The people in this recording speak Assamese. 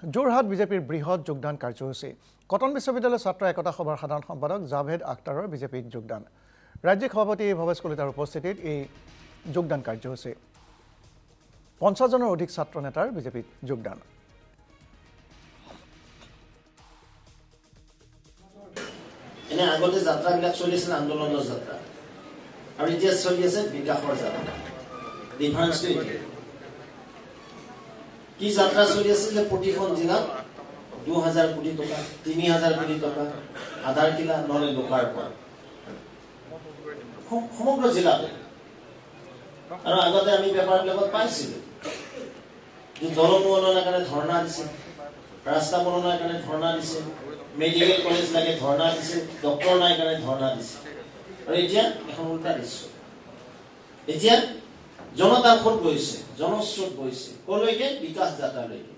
যোৰহাট বিজেপিৰ বৃহৎ যোগদান কাৰ্যসূচী কটন বিশ্ববিদ্যালয় ছাত্ৰ একতা সভাৰ সাধাৰণ সম্পাদক জাভেদ আখতাৰৰ বিজেপিত যোগদান ৰাজ্যিক সভাপতি ভৱেশ কলিতাৰ উপস্থিতিত এই যোগদান কাৰ্যসূচী 50 জনৰ অধিক ছাত্ৰ নেতাৰ বিজেপিত যোগদান এনে আগতে যাত্ৰাবিলাক চলিছিল আন্দোলনৰ যাত্ৰা আৰু এতিয়া চলি আছে বিকাশৰ যাত্ৰা ডিফাৰেন্সটো কি যাত্ৰা চলি আছে যে প্ৰতিখন জিলাত 2000 কোটি টকা 3000 কোটি টকা আধাৰ কিলা নহলে লোকাৰ্পণ সমগ্ৰ জিলাতে আৰু আগতে আমি পেপাৰবিলাকত পাইছিলো যে দল উন্নয়নৰ কাৰণে ধৰ্ণা দিছে ৰাস্তা বনোৱাৰ কাৰণে ধৰ্ণা দিছে মেডিকেল কলেজ লাগে ধৰ্ণা দিছে ডক্টৰ নাই কাৰণে ধৰ্ণা দিছে আৰু এতিয়া এখন উল্টা দৃশ্য এতিয়া জনতাৰ ভোট গৈছে জনস্ৰোত গৈছে কলৈকে বিকাশ যাত্ৰালৈকে